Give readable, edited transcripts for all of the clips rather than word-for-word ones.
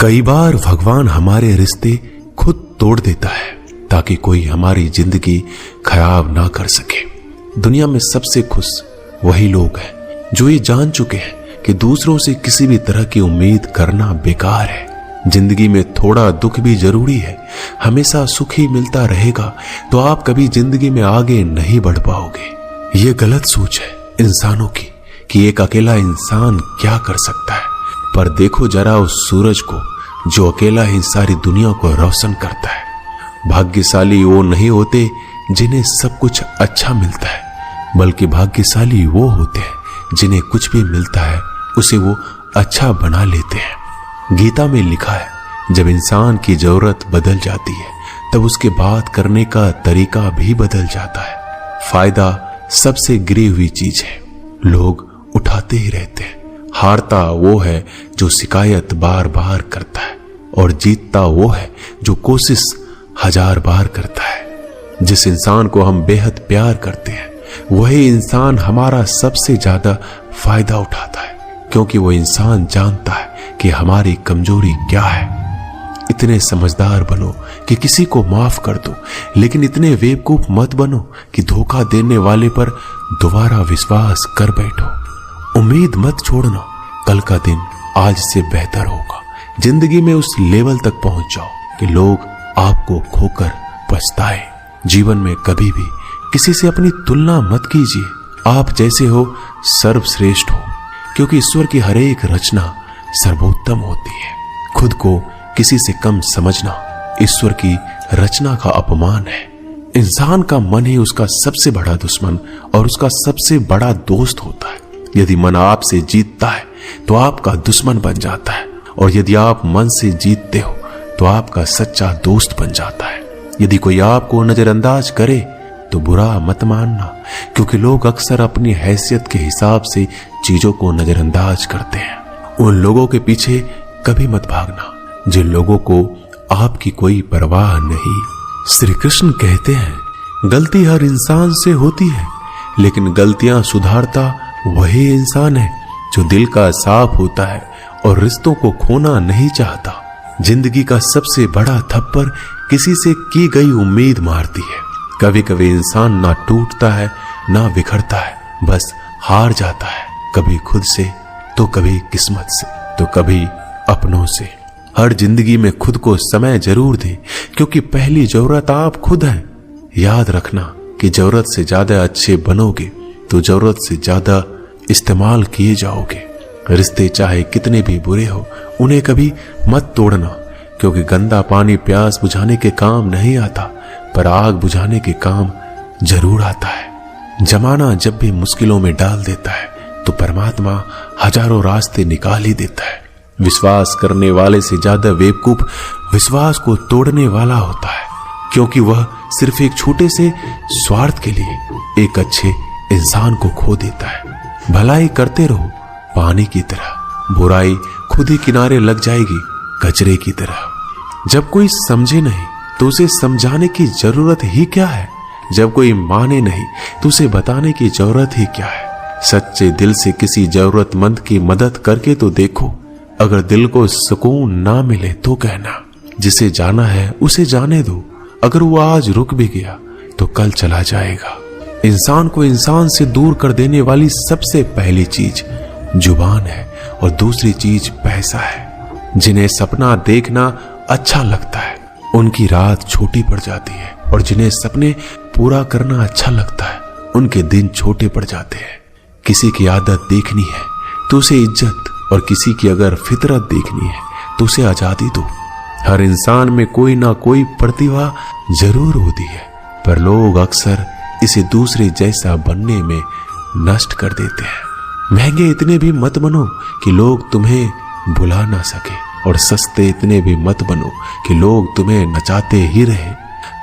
कई बार भगवान हमारे रिश्ते खुद तोड़ देता है ताकि कोई हमारी जिंदगी खराब ना कर सके। दुनिया में सबसे खुश वही लोग हैं जो ये जान चुके हैं कि दूसरों से किसी भी तरह की उम्मीद करना बेकार है। जिंदगी में थोड़ा दुख भी जरूरी है। हमेशा सुख ही मिलता रहेगा तो आप कभी जिंदगी में आगे नहीं बढ़ पाओगे। ये गलत सोच है इंसानों की कि एक अकेला इंसान क्या कर सकता है। पर देखो जरा उस सूरज को जो अकेला ही सारी दुनिया को रोशन करता है। भाग्यशाली वो नहीं होते जिन्हें सब कुछ अच्छा मिलता है, बल्कि भाग्यशाली वो होते हैं जिन्हें कुछ भी मिलता है उसे वो अच्छा बना लेते हैं। गीता में लिखा है, जब इंसान की जरूरत बदल जाती है तब उसके बात करने का तरीका भी बदल जाता है। फायदा सबसे गिरी हुई चीज है, लोग उठाते ही रहते हैं। हारता वो है जो शिकायत बार बार करता है और जीतता वो है जो कोशिश 1000 बार करता है। जिस इंसान को हम बेहद प्यार करते हैं वही इंसान हमारा सबसे ज्यादा फायदा उठाता है, क्योंकि वो इंसान जानता है कि हमारी कमजोरी क्या है। इतने समझदार बनो कि किसी को माफ कर दो, लेकिन इतने बेवकूफ मत बनो कि धोखा देने वाले पर दोबारा विश्वास कर बैठो। उम्मीद मत छोड़ना, कल का दिन आज से बेहतर होगा। जिंदगी में उस लेवल तक पहुंच जाओ कि लोग आपको खोकर पछताए। जीवन में कभी भी किसी से अपनी तुलना मत कीजिए। आप जैसे हो सर्वश्रेष्ठ हो, क्योंकि ईश्वर की हर एक रचना सर्वोत्तम होती है। खुद को किसी से कम समझना ईश्वर की रचना का अपमान है। इंसान का मन ही उसका सबसे बड़ा दुश्मन और उसका सबसे बड़ा दोस्त होता है। यदि मन आपसे जीतता है तो आपका दुश्मन बन जाता है, और यदि आप मन से जीतते हो तो आपका सच्चा दोस्त बन जाता है। यदि कोई आपको नजरअंदाज करे तो बुरा मत मानना, क्योंकि लोग अक्सर अपनी हैसियत के हिसाब से चीजों को नजरअंदाज करते हैं। उन लोगों के पीछे कभी मत भागना जिन लोगों को आपकी कोई परवाह नहीं। श्री कृष्ण कहते हैं, गलती हर इंसान से होती है, लेकिन गलतियां सुधारता वही इंसान है जो दिल का साफ होता है और रिश्तों को खोना नहीं चाहता। जिंदगी का सबसे बड़ा थप्पड़ किसी से की गई उम्मीद मारती है। कभी कभी इंसान ना टूटता है ना बिखरता है, बस हार जाता है, कभी खुद से तो कभी किस्मत से तो कभी अपनों से। हर जिंदगी में खुद को समय जरूर दें, क्योंकि पहली जरूरत आप खुद हैं। याद रखना कि जरूरत से ज्यादा अच्छे बनोगे तो जरूरत से ज्यादा इस्तेमाल किए जाओगे। रिश्ते चाहे कितने भी बुरे हो उन्हें कभी मत तोड़ना, क्योंकि गंदा पानी प्यास बुझाने के काम नहीं आता, पर आग बुझाने के काम जरूर आता है। जमाना जब भी मुश्किलों में डाल देता है तो परमात्मा हजारों रास्ते निकाल ही देता है। विश्वास करने वाले से ज्यादा बेवकूफ विश्वास को तोड़ने वाला होता है, क्योंकि वह सिर्फ एक छोटे से स्वार्थ के लिए एक अच्छे इंसान को खो देता है। भलाई करते रहो पानी की तरह, बुराई खुद ही किनारे लग जाएगी कचरे की तरह। जब कोई समझे नहीं तो उसे समझाने की जरूरत ही क्या है। जब कोई माने नहीं तो उसे बताने की जरूरत ही क्या है। सच्चे दिल से किसी जरूरतमंद की मदद करके तो देखो। अगर दिल को सुकून ना मिले तो कहना, जिसे जाना है उसे जाने दो। अगर वो आज रुक भी गया तो कल चला जाएगा। इंसान को इंसान से दूर कर देने वाली सबसे पहली चीज जुबान है और दूसरी चीज पैसा है। जिन्हें सपना देखना अच्छा लगता है उनकी रात छोटी पड़ जाती है, और जिन्हें सपने पूरा करना अच्छा लगता है उनके दिन छोटे पड़ जाते हैं। किसी की आदत देखनी है तो उसे इज्जत, और किसी की अगर फितरत देखनी है तो उसे आजादी दो। हर इंसान में कोई ना कोई प्रतिभा जरूर होती है, पर लोग अक्सर इसे दूसरे जैसा बनने में नष्ट कर देते हैं। महंगे इतने भी मत बनो कि लोग तुम्हें बुला ना सके, और सस्ते इतने भी मत बनो कि लोग तुम्हें नचाते ही रहे।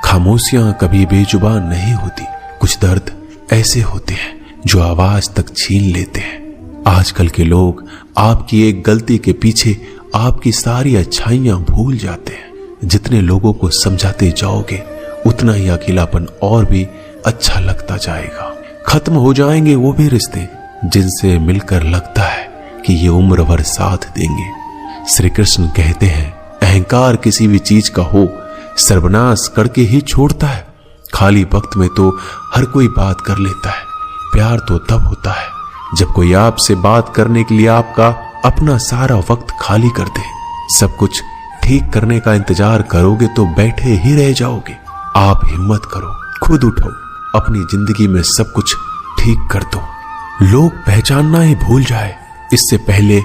खामोशियां कभी बेजुबान नहीं होती। कुछ दर्द ऐसे होते हैं जो आवाज तक छीन लेते हैं। आजकल के लोग आपकी एक गलती के पीछे आपकी सारी अच्छाइयां भूल जाते हैं। जितने लोगों को समझाते जाओगे उतना ही अकेलापन और भी अच्छा लगता जाएगा। खत्म हो जाएंगे वो भी रिश्ते जिनसे मिलकर लगता है कि ये उम्र भर साथ देंगे। श्री कृष्ण कहते हैं, अहंकार किसी भी चीज का हो सर्वनाश करके ही छोड़ता है। खाली वक्त में तो हर कोई बात कर लेता है। प्यार तो तब होता है जब कोई आपसे बात करने के लिए आपका अपना सारा वक्त खाली कर दे। सब कुछ ठीक करने का इंतजार करोगे तो बैठे ही रह जाओगे। आप हिम्मत करो, खुद उठो, अपनी जिंदगी में सब कुछ ठीक कर दो। लोग पहचानना ही भूल जाए इससे पहले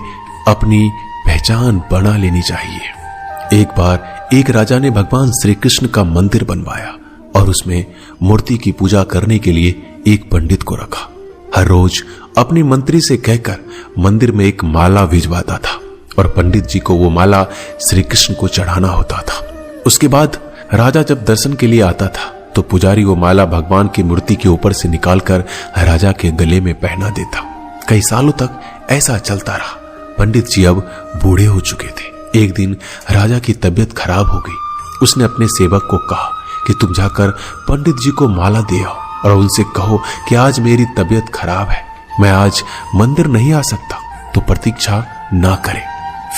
अपनी पहचान बना लेनी चाहिए। एक बार एक राजा ने भगवान श्री कृष्ण का मंदिर बनवाया और उसमें मूर्ति की पूजा करने के लिए एक पंडित को रखा। हर रोज अपने मंत्री से कहकर मंदिर में एक माला भिजवाता था और पंडित जी को वो माला श्री कृष्ण को चढ़ाना होता था। उसके बाद राजा जब दर्शन के लिए आता था तो पुजारी वो माला भगवान की मूर्ति के ऊपर से निकालकर राजा के गले में पहना देता। कई सालों तक ऐसा चलता रहा। पंडित जी अब बूढ़े हो चुके थे। एक दिन राजा की तबीयत खराब हो गई। उसने अपने सेवक को कहा कि तुम जाकर पंडित जी को माला दे आओ और उनसे कहो कि आज मेरी तबीयत खराब है, मैं आज मंदिर नहीं आ सकता, तो प्रतीक्षा ना करे।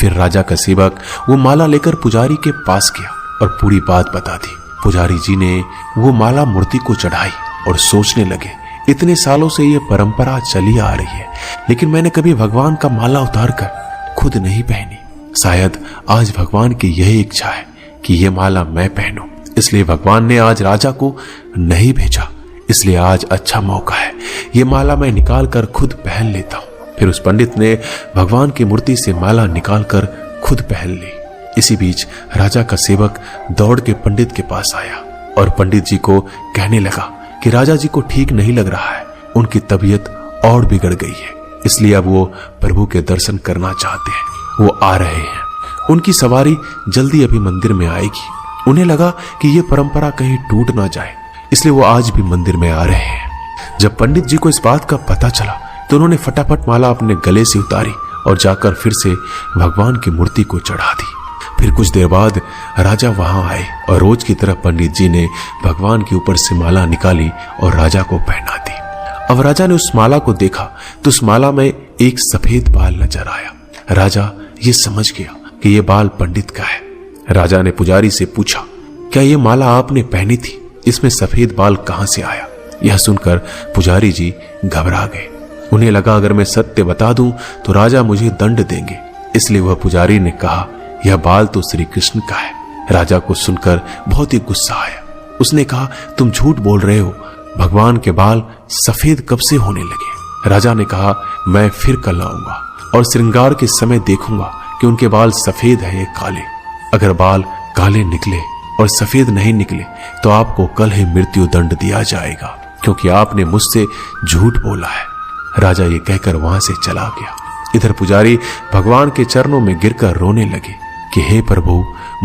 फिर राजा का सेवक वो माला लेकर पुजारी के पास गया और पूरी बात बता दी। पुजारी जी ने वो माला मूर्ति को चढ़ाई और सोचने लगे, इतने सालों से ये परंपरा चली आ रही है, लेकिन मैंने कभी भगवान का माला उतारकर खुद नहीं पहनी। शायद आज भगवान की यही इच्छा है कि ये माला मैं पहनूं, इसलिए भगवान ने आज राजा को नहीं भेजा। इसलिए आज अच्छा मौका है, ये माला मैं निकाल कर खुद पहन लेता हूं। फिर उस पंडित ने भगवान की मूर्ति से माला निकाल कर खुद पहन ली। इसी बीच राजा का सेवक दौड़ के पंडित के पास आया और पंडित जी को कहने लगा कि राजा जी को ठीक नहीं लग रहा है, उनकी तबीयत और बिगड़ गई है, इसलिए अब वो प्रभु के दर्शन करना चाहते हैं। वो आ रहे हैं, उनकी सवारी जल्दी अभी मंदिर में आएगी। उन्हें लगा कि ये परंपरा कहीं टूट ना जाए, इसलिए वो आज भी मंदिर में आ रहे हैं। जब पंडित जी को इस बात का पता चला तो उन्होंने फटाफट माला अपने गले से उतारी और जाकर फिर से भगवान की मूर्ति को चढ़ा दी। फिर कुछ देर बाद राजा वहां आए और रोज की तरह पंडित जी ने भगवान के ऊपर से माला निकाली और राजा को पहना दी। अब राजा ने उस माला को देखा तो उस माला में एक सफेद बाल नजर आया। राजा ये समझ गया कि ये बाल पंडित का है। राजा ने पुजारी से पूछा, क्या ये माला आपने पहनी थी? इसमें सफेद बाल कहां से आया? यह सुनकर पुजारी जी घबरा गए। उन्हें लगा अगर मैं सत्य बता दूं तो राजा मुझे दंड देंगे, इसलिए वह पुजारी ने कहा, यह बाल तो श्री कृष्ण का है। राजा को सुनकर बहुत ही गुस्सा आया। उसने कहा, तुम झूठ बोल रहे हो, भगवान के बाल सफेद कब से होने लगे? राजा ने कहा, मैं फिर कल आऊंगा और श्रृंगार के समय देखूंगा कि उनके बाल सफेद है या काले। अगर बाल काले निकले और सफेद नहीं निकले तो आपको कल ही मृत्यु दंड दिया जाएगा, क्योंकि आपने मुझसे झूठ बोला है। राजा ये कहकर वहां से चला गया। इधर पुजारी भगवान के चरणों में गिरकर रोने लगे कि हे प्रभु,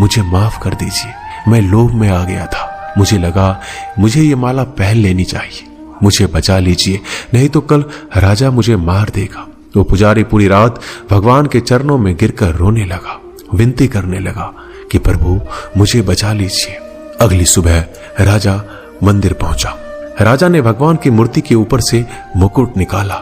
मुझे माफ कर दीजिए, मैं लोभ में आ गया था, मुझे लगा मुझे ये माला पहन लेनी चाहिए, मुझे बचा लीजिए, नहीं तो कल राजा मुझे मार देगा। वो पुजारी पूरी रात भगवान के चरणों में गिरकर रोने लगा, विनती करने लगा कि प्रभु मुझे बचा लीजिए। अगली सुबह राजा मंदिर पहुंचा। राजा ने भगवान की मूर्ति के ऊपर से मुकुट निकाला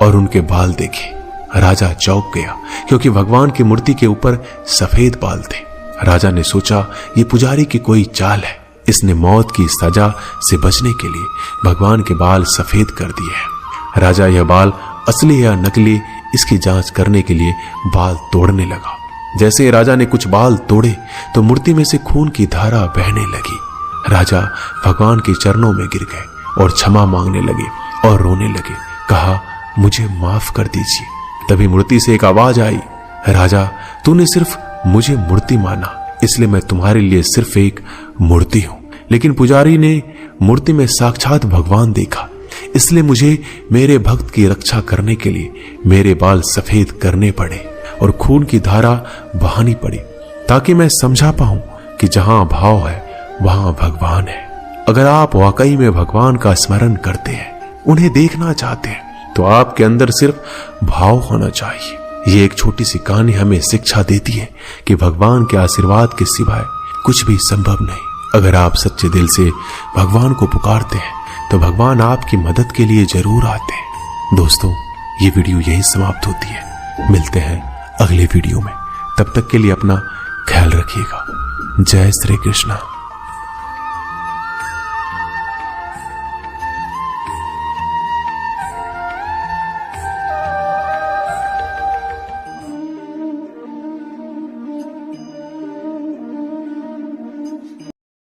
और उनके बाल देखे। राजा चौंक गया क्योंकि भगवान की मूर्ति के ऊपर सफेद बाल थे। राजा ने सोचा ये पुजारी की कोई चाल है, इसने मौत की सजा से बचने के लिए भगवान के बाल सफेद कर दिए हैं। राजा यह बाल असली या नकली इसकी जांच करने के लिए बाल तोड़ने लगा। जैसे ही राजा ने कुछ बाल तोड़े तो मूर्ति में से खून की धारा बहने लगी। राजा भगवान के चरणों में गिर गए और क्षमा मांगने लगे और रोने लगे, कहा मुझे माफ कर दीजिए। तभी मूर्ति से एक आवाज आई, राजा तूने सिर्फ मुझे मूर्ति माना, इसलिए मैं तुम्हारे लिए सिर्फ एक मूर्ति हूं। लेकिन पुजारी ने मूर्ति में साक्षात भगवान देखा, इसलिए मुझे मेरे भक्त की रक्षा करने के लिए मेरे बाल सफेद करने पड़े और खून की धारा बहानी पड़ी, ताकि मैं समझा पाऊं कि जहां भाव है वहां भगवान है। अगर आप वाकई में भगवान का स्मरण करते हैं, उन्हें देखना चाहते हैं, तो आपके अंदर सिर्फ भाव होना चाहिए। ये एक छोटी सी कहानी हमें शिक्षा देती है कि भगवान के आशीर्वाद के सिवाय कुछ भी संभव नहीं। अगर आप सच्चे दिल से भगवान को पुकारते हैं तो भगवान आपकी मदद के लिए जरूर आते हैं। दोस्तों, ये वीडियो यही समाप्त होती है। मिलते हैं अगले वीडियो में। तब तक के लिए अपना ख्याल रखिएगा। जय श्री कृष्णा।